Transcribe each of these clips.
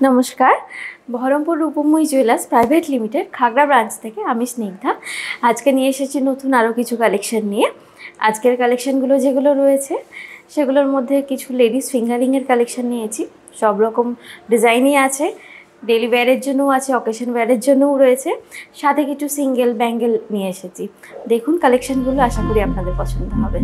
নমস্কার, Baharampur Rupmoyee jewellers private limited Khagra branch থেকে আমি স্নিগ্ধা। আজকে নিয়ে এসেছি নতুন আরও কিছু কালেকশন নিয়ে। আজকের কালেকশনগুলো যেগুলো রয়েছে সেগুলোর মধ্যে কিছু লেডিস ফিঙ্গারিংয়ের কালেকশন নিয়েছি। সব রকম ডিজাইনই আছে, ডেলি ওয়্যারের জন্যও আছে, অকেশন ওয়্যারের জন্যও রয়েছে, সাথে কিছু সিঙ্গেল ব্যাঙ্গেল নিয়ে এসেছি। দেখুন কালেকশনগুলো, আশা করি আপনাদের পছন্দ হবে।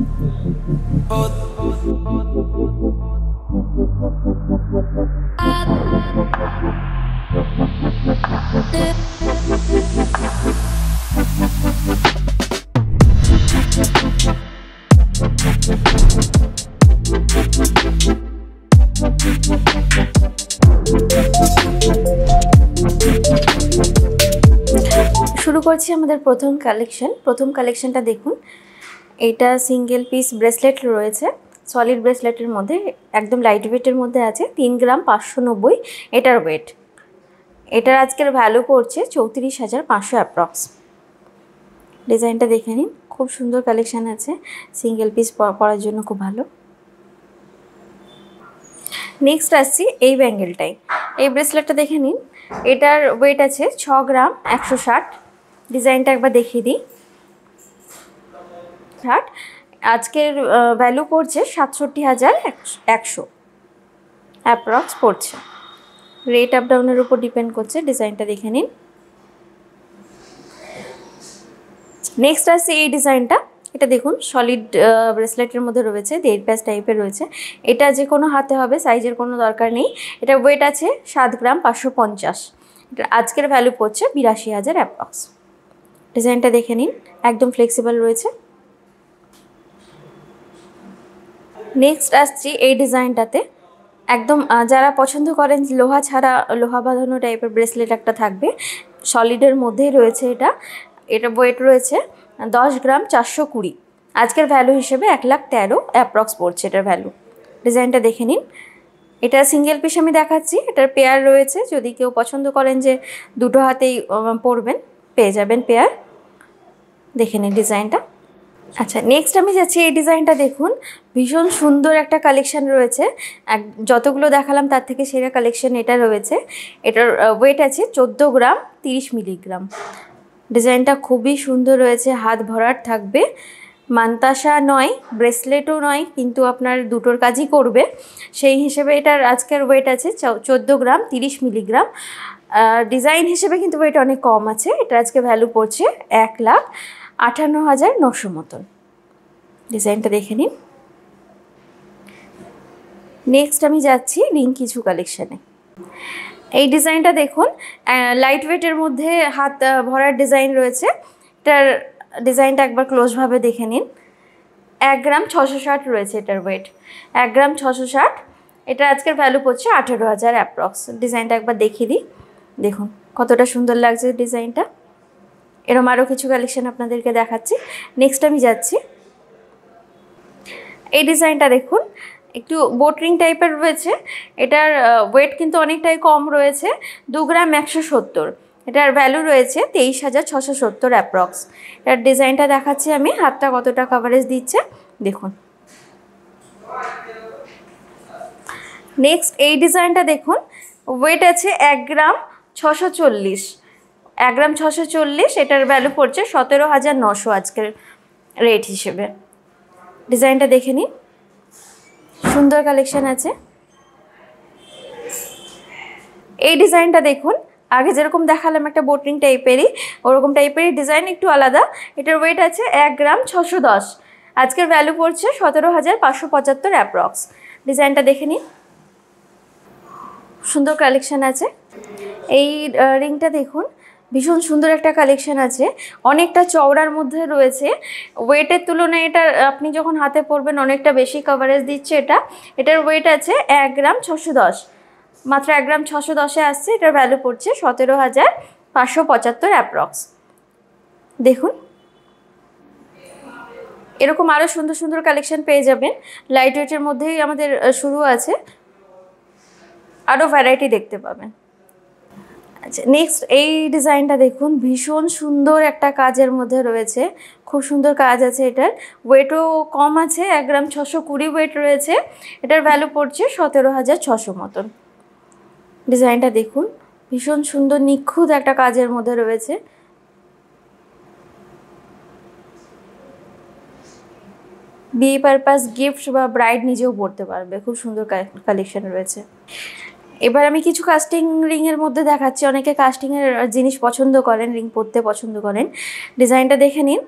শুরু করছি আমাদের প্রথম কালেকশনটা দেখুন। এটা সিঙ্গেল পিস ব্রেসলেট রয়েছে, সলিড ব্রেসলেটের মধ্যে, একদম লাইট ওয়েটের মধ্যে আছে। 3 গ্রাম 590 এটার ওয়েট। এটার আজকের ভ্যালু পড়ছে 34,500 অ্যাপ্রক্স। ডিজাইনটা দেখে নিন, খুব সুন্দর কালেকশান আছে, সিঙ্গেল পিস পরার জন্য খুব ভালো। নেক্সট আসছি এই ব্যাঙ্গেলটাই। এই ব্রেসলেটটা দেখে নিন, এটার ওয়েট আছে 6 গ্রাম 160। ডিজাইনটা একবার দেখিয়ে দিই। আজকের ভ্যালু পড়ছে 67,100 অ্যাপ্রক্স পড়ছে। রেট আপ ডাউনের উপর ডিপেন্ড করছে। ডিজাইনটা দেখে নিন। নেক্সট আসছে এই ডিজাইনটা। এটা দেখুন, সলিড ব্রেসলেটের মধ্যে রয়েছে, 1.5 প্যাচ টাইপের রয়েছে। এটা যে কোনো হাতে হবে, সাইজের কোনো দরকার নেই। এটা ওয়েট আছে 7 গ্রাম 550। এটা আজকের ভ্যালু পড়ছে 82,000 অ্যাপ্রক্স। ডিজাইনটা দেখে নিন, একদম ফ্লেক্সিবল রয়েছে। নেক্সট আসছি এই ডিজাইনটাতে। একদম যারা পছন্দ করেন লোহা ছাড়া লোহা বাঁধানো টাইপের ব্রেসলেট একটা থাকবে, সলিডের মধ্যেই রয়েছে। এটা ওয়েট রয়েছে 10 গ্রাম 420। আজকের ভ্যালু হিসেবে 1,13,000 অ্যাপ্রক্স পড়ছে এটার ভ্যালু। ডিজাইনটা দেখে নিন। এটা সিঙ্গেল পিস আমি দেখাচ্ছি, এটার পেয়ার রয়েছে। যদি কেউ পছন্দ করেন যে দুটো হাতেই পরবেন, পেয়ে যাবেন পেয়ার। দেখে নিন ডিজাইনটা। আচ্ছা, নেক্সট আমি যাচ্ছি এই ডিজাইনটা দেখুন। ভীষণ সুন্দর একটা কালেকশান রয়েছে। যতগুলো দেখালাম তার থেকে সেরা কালেকশান এটা রয়েছে। এটার ওয়েট আছে 14 গ্রাম 30 মিলিগ্রাম। ডিজাইনটা খুবই সুন্দর রয়েছে, হাত ভরার থাকবে। মান্তাসা নয়, ব্রেসলেটও নয়, কিন্তু আপনার দুটোর কাজই করবে। সেই হিসেবে এটার আজকের ওয়েট আছে 14 গ্রাম 30 মিলিগ্রাম। ডিজাইন হিসেবে কিন্তু ওয়েট অনেক কম আছে। এটা আজকে ভ্যালু পড়ছে 1,58,900 মতন। ডিজাইনটা দেখে নিন। নেক্সট আমি যাচ্ছি রিং কিছু কালেকশানে। এই ডিজাইনটা দেখুন, লাইট ওয়েটের মধ্যে হাত ভরার ডিজাইন রয়েছে। এটার ডিজাইনটা একবার ক্লোজভাবে দেখে নিন। 1 গ্রাম 660 রয়েছে এটার ওয়েট, 1 গ্রাম 660। এটা আজকের ভ্যালু পড়ছে 18,000 অ্যাপ্রক্স। ডিজাইনটা একবার দেখিয়ে দিই, দেখুন কতটা সুন্দর লাগছে ডিজাইনটা। এরম আরও কিছু কালেকশান আপনাদেরকে দেখাচ্ছি। নেক্সট আমি যাচ্ছি এই ডিজাইনটা দেখুন, একটু বোট রিং টাইপের রয়েছে। এটার ওয়েট কিন্তু অনেকটাই কম রয়েছে, 2 গ্রাম 170। এটার ভ্যালু রয়েছে 23,670 অ্যাপ্রক্স। এটার ডিজাইনটা দেখাচ্ছি আমি, হাতটা কতটা কভারেজ দিচ্ছে দেখুন। নেক্সট এই ডিজাইনটা দেখুন, ওয়েট আছে 1 গ্রাম 640। 1 গ্রাম 640, এটার ভ্যালু পড়ছে 17,900 আজকের রেট হিসেবে। ডিজাইনটা দেখে নিন, সুন্দর কালেকশান আছে। এই ডিজাইনটা দেখুন, আগে যেরকম দেখালাম একটা বোটিং টাইপেরই, ওরকম টাইপেরই ডিজাইন, একটু আলাদা। এটার ওয়েট আছে 1 গ্রাম 610। আজকের ভ্যালু পড়ছে 17,575 অ্যাপ্রক্স। ডিজাইনটা দেখে নিন, সুন্দর কালেকশান আছে। এই রিংটা দেখুন, ভীষণ সুন্দর একটা কালেকশান আছে, অনেকটা চওড়ার মধ্যে রয়েছে। ওয়েটের তুলনায় এটা আপনি যখন হাতে পরবেন অনেকটা বেশি কভারেজ দিচ্ছে এটা। এটার ওয়েট আছে 1 গ্রাম 610, মাত্র 1 গ্রাম 610-এ আসছে। এটার ভ্যালু পড়ছে 17,575 অ্যাপ্রক্স। দেখুন এরকম আরও সুন্দর সুন্দর কালেকশান পেয়ে যাবেন। লাইট ওয়েটের মধ্যেই আমাদের শুরু আছে, আরও ভ্যারাইটি দেখতে পাবেন। আচ্ছা, নেক্সট এই ডিজাইনটা দেখুন, ভীষণ সুন্দর একটা কাজের মধ্যে রয়েছে, খুব সুন্দর কাজ আছে। এটার ওয়েটও কম আছে, 1 গ্রাম 620 ওয়েট রয়েছে। এটার ভ্যালু পড়ছে 17,600 মতন। ডিজাইনটা দেখুন, ভীষণ সুন্দর নিখুঁত একটা কাজের মধ্যে রয়েছে। বিয়ে পারপাস গিফট বা ব্রাইড নিজেও পরতে পারবে, খুব সুন্দর কালেকশন রয়েছে। এবার আমি কিছু কাস্টিং রিংয়ের মধ্যে দেখাচ্ছি। অনেকে কাস্টিংয়ের জিনিস পছন্দ করেন, রিং পরতে পছন্দ করেন। ডিজাইনটা দেখে নিন।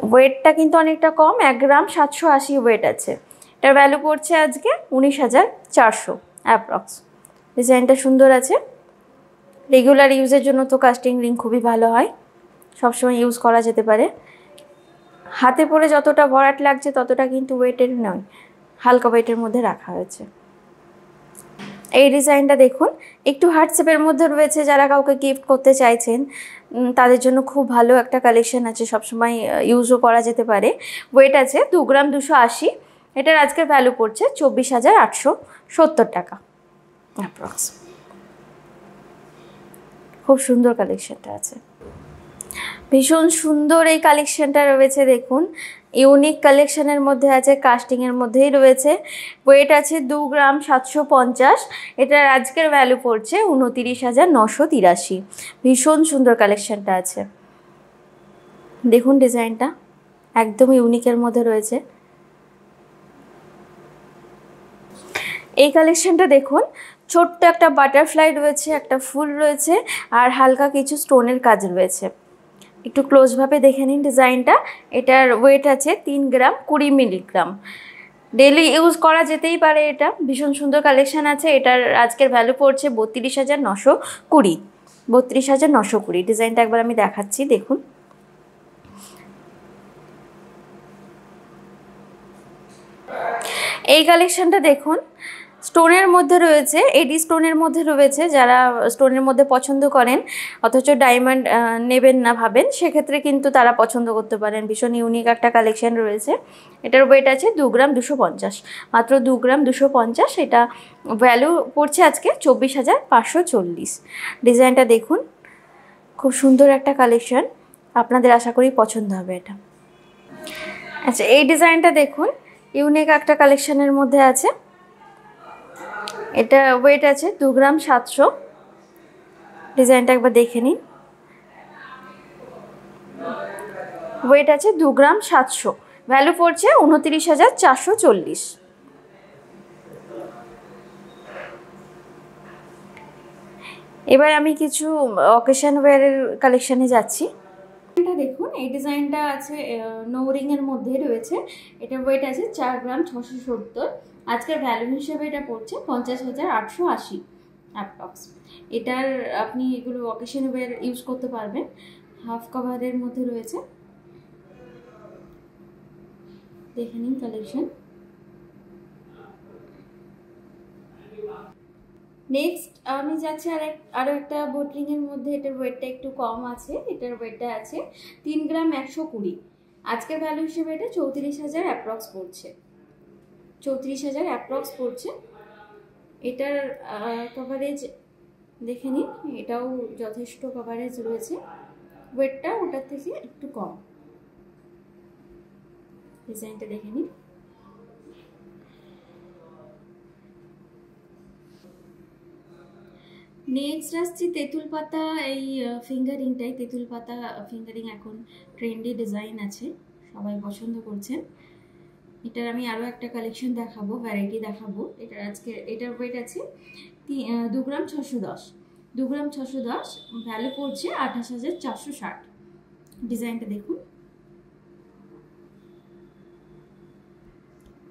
ওয়েটটা কিন্তু অনেকটা কম, 1 গ্রাম 780 ওয়েট আছে। এটার ভ্যালু পড়ছে আজকে 19,400 অ্যাপ্রক্স। ডিজাইনটা সুন্দর আছে। রেগুলার ইউজের জন্য তো কাস্টিং রিং খুবই ভালো হয়, সবসময় ইউজ করা যেতে পারে। হাতে পরে যতটা ভরাট লাগছে ততটা কিন্তু ওয়েটের নয়, হালকা ওয়েটের মধ্যে রাখা হয়েছে। এই ডিজাইনটা দেখুন, একটু হার্ট শেপের মধ্যে রয়েছে। যারা কাউকে গিফট করতে চাইছেন তাদের জন্য খুব ভালো একটা কালেকশন আছে, সবসময় ইউজও করা যেতে পারে। ওয়েট আছে 2 গ্রাম 280। এটার আজকের ভ্যালু পড়ছে 24,870 টাকা অ্যাপ্রক্স। খুব সুন্দর কালেকশনটা আছে, ভীষণ সুন্দর এই কালেকশনটা রয়েছে। দেখুন, ইউনিক কালেকশনের মধ্যে আছে, কাস্টিংয়ের মধ্যেই রয়েছে। ওয়েট আছে 2 গ্রাম 750। এটার আজকের ভ্যালু পড়ছে 29,983। ভীষণ সুন্দর কালেকশনটা আছে। দেখুন ডিজাইনটা একদম ইউনিকের মধ্যে রয়েছে। এই কালেকশনটা দেখুন, ছোট্ট একটা বাটারফ্লাই রয়েছে, একটা ফুল রয়েছে, আর হালকা কিছু স্টোনের কাজ রয়েছে। একটু ক্লোজভাবে দেখে নিন ডিজাইনটা। এটার ওয়েট আছে 3 গ্রাম 20 মিলিগ্রাম। ডেলি ইউজ করা যেতেই পারে। এটা ভীষণ সুন্দর কালেকশান আছে। এটার আজকের ভ্যালু পড়ছে 32,920। 32,920। ডিজাইনটা একবার আমি দেখাচ্ছি, দেখুন। এই কালেকশানটা দেখুন, স্টোনের মধ্যে রয়েছে, এডি স্টোনের মধ্যে রয়েছে। যারা স্টোনের মধ্যে পছন্দ করেন অথচ ডায়মন্ড নেবেন না ভাবেন, সেক্ষেত্রে কিন্তু তারা পছন্দ করতে পারেন। ভীষণ ইউনিক একটা কালেকশান রয়েছে। এটার ওয়েট আছে 2 গ্রাম 250, মাত্র 2 গ্রাম 250। এটা ভ্যালু পড়ছে আজকে 24,540। ডিজাইনটা দেখুন, খুব সুন্দর একটা কালেকশান, আপনাদের আশা করি পছন্দ হবে এটা। আচ্ছা, এই ডিজাইনটা দেখুন, ইউনিক একটা কালেকশানের মধ্যে আছে। এটা ওয়েট আছে 2 গ্রাম 700। ডিজাইনটা একবার দেখে নিন। ওয়েট আছে 2 গ্রাম 700, ভ্যালু পড়ছে 29,440। এবার আমি কিছু অকেশন ওয়্যারের কালেকশানে যাচ্ছি। এটা দেখুন, এই ডিজাইনটা আছে নো রিংয়ের মধ্যে রয়েছে। এটার ওয়েট আছে 4 গ্রাম 670। আজকের ভ্যালু হিসেবে এটা পড়ছে 50,880 অ্যাপ্রক্স। এটার আপনি এগুলো অকেশন ওয়্যার ইউজ করতে পারবেন। হাফ কভারের মধ্যে রয়েছে, দেখে নিন কালেকশন। নেক্সট আমি যাচ্ছি আরও একটা বোট রিংয়ের মধ্যে। এটার ওয়েটটা একটু কম আছে। এটার ওয়েটটা আছে 3 গ্রাম 120। আজকের ভ্যালু হিসেবে এটা 34,000 অ্যাপ্রক্স পড়ছে। 34,000 অ্যাপ্রক্স পড়ছে। এটার কভারেজ দেখে নিন, এটাও যথেষ্ট কভারেজ রয়েছে। ওয়েটটা ওটার থেকে একটু কম। ডিজাইনটা দেখে নিন। নেক্সট আসছি তেঁতুল পাতা। এই ফিঙ্গারিংটাই, তেঁতুল পাতা ফিঙ্গারিং এখন ট্রেন্ডি ডিজাইন আছে, সবাই পছন্দ করছেন। এটার আমি আরও একটা কালেকশন দেখাবো, ভ্যারাইটি দেখাবো। এটার ওয়েট আছে 2 গ্রাম 610। 2 গ্রাম 610, ভ্যালু পড়ছে 28,460। ডিজাইনটা দেখুন।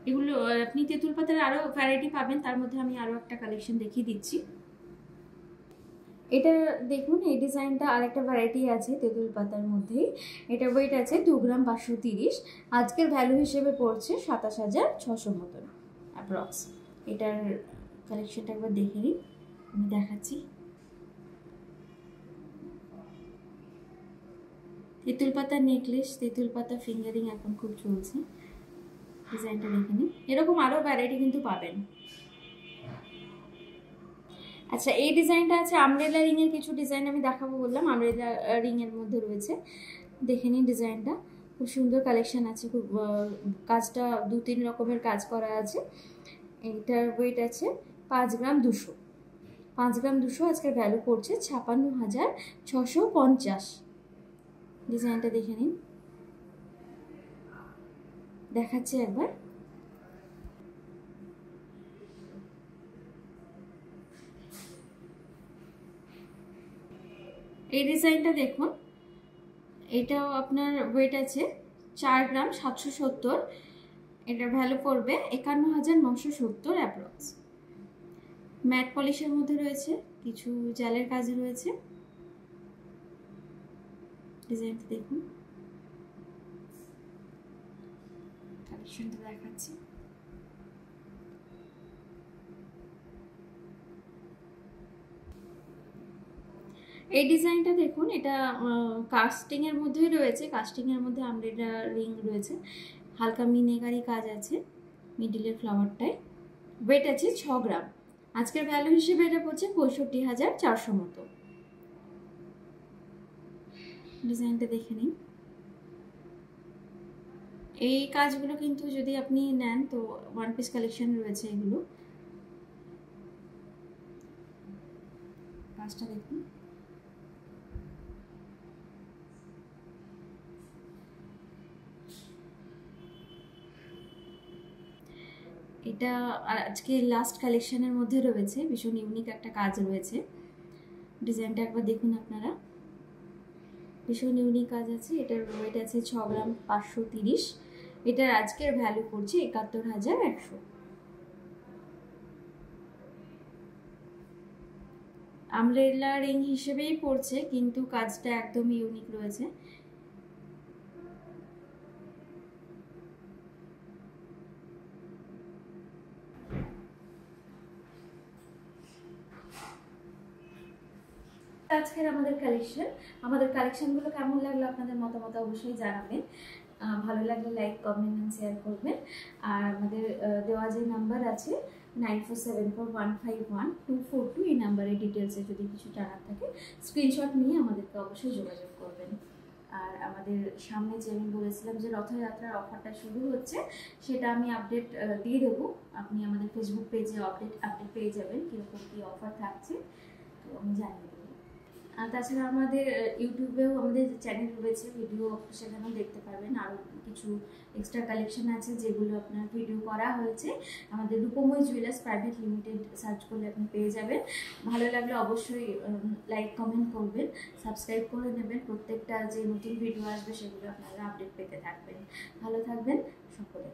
এগুলো আপনি তেঁতুল পাতার আরও ভ্যারাইটি পাবেন, তার মধ্যে আমি আরও একটা কালেকশন দেখিয়ে দিচ্ছি। এটা দেখুন, এই ডিজাইনটা আরেকটা ভ্যারাইটি আছে তেঁতুল পাতার মধ্যেই। এটা ওয়েট আছে 2 গ্রাম 530। আজকের ভ্যালু হিসেবে পড়ছে 27,600 মতন অ্যাপ্রক্স। এটার কালেকশনটা একবার দেখে নিন, আমি দেখাচ্ছি। তেঁতুল পাতা নেকলেস, তেঁতুল পাতা ফিঙ্গারিং এখন খুব চলছে। ডিজাইনটা দেখে নিন। এরকম আরও ভ্যারাইটি কিন্তু পাবেন। আচ্ছা, এই ডিজাইনটা আছে আমব্রেলা রিংয়ের কিছু ডিজাইন আমি দেখাবো বললাম, আমব্রেলা রিংয়ের মধ্যে রয়েছে। দেখে নিন ডিজাইনটা, খুব সুন্দর কালেকশন আছে। খুব কাজটা 2-3 রকমের কাজ করা আছে। এইটার ওয়েট আছে 5 গ্রাম 200, 5 গ্রাম 200 আজকের ভ্যালু পড়ছে 56,650। ডিজাইনটা দেখে নিন, দেখাচ্ছি একবার। এই ডিজাইনটা দেখুন, এটাও আপনার ওয়েট আছে 4 গ্রাম 770, এটার ভ্যালু পড়বে 51,970 অ্যাপ্রক্স। ম্যাট পলিশের মধ্যে রয়েছে, কিছু জালের কাজ রয়েছে। ডিজাইনটা দেখুন, কালেকশনটা দেখাচ্ছি। এই ডিজাইনটা দেখুন, এটা কাস্টিং এর মধ্যেই রয়েছে, কাস্টিং এর মধ্যে আমব্রেলা রিং রয়েছে, হালকা মিনেকারি কাজ আছে মিডিলের ফ্লাওয়ারটায়। ওয়েট আছে 6 গ্রাম। আজকের ভ্যালু হিসেবে এটা পড়ছে 65,400 মতো। ডিজাইনটা দেখে নিন। এই কাজগুলো কিন্তু যদি আপনি নেন তো 1 পিস কালেকশন রয়েছে এগুলো। কাজটা দেখুন, এটা আজকে লাস্ট কালেকশনের মধ্যে রয়েছে, ভীষণ ইউনিক একটা কাজ রয়েছে। ডিজাইনটা একবার দেখুন আপনারা, ভীষণ ইউনিক কাজ আছে। এটার ওয়েট আছে 6 গ্রাম 530, এটার আজকের ভ্যালু পড়ছে 71,100। আমব্রেলা রিং হিসেবেই পড়ছে, কিন্তু কাজটা একদম ইউনিক রয়েছে। আজকের আমাদের কালেকশনগুলো কেমন লাগলো, আপনাদের মতামত অবশ্যই জানাবেন। ভালো লাগলে লাইক, কমেন্ট এন্ড শেয়ার করবেন। আর আমাদের দেওয়া যে নাম্বার আছে 9474151242, এই নাম্বারের ডিটেলসে যদি কিছু জানার থাকে স্ক্রিনশট নিয়ে আমাদেরকে অবশ্যই যোগাযোগ করবেন। আর আমাদের সামনে যে আমি বলেছিলাম যে রথযাত্রার অফারটা শুরু হচ্ছে, সেটা আমি আপডেট দিয়ে দেবো। আপনি আমাদের ফেসবুক পেজে আপডেট পেয়ে যাবেন কীরকম কী অফার থাকছে, তো আমি জানিয়ে দেবো। আর তাছাড়া আমাদের ইউটিউবেও আমাদের চ্যানেল রয়েছে, ভিডিও সেখানেও দেখতে পারবেন। আরও কিছু এক্সট্রা কালেকশন আছে যেগুলো আপনার ভিডিও করা হয়েছে। আমাদের রূপময় জুয়েলার্স প্রাইভেট লিমিটেড সার্চ করলে আপনি পেয়ে যাবেন। ভালো লাগলে অবশ্যই লাইক, কমেন্ট করবেন, সাবস্ক্রাইব করে নেবেন। প্রত্যেকটা যে নতুন ভিডিও আসবে সেগুলো আপনারা আপডেট পেতে থাকবেন। ভালো থাকবেন সকলে।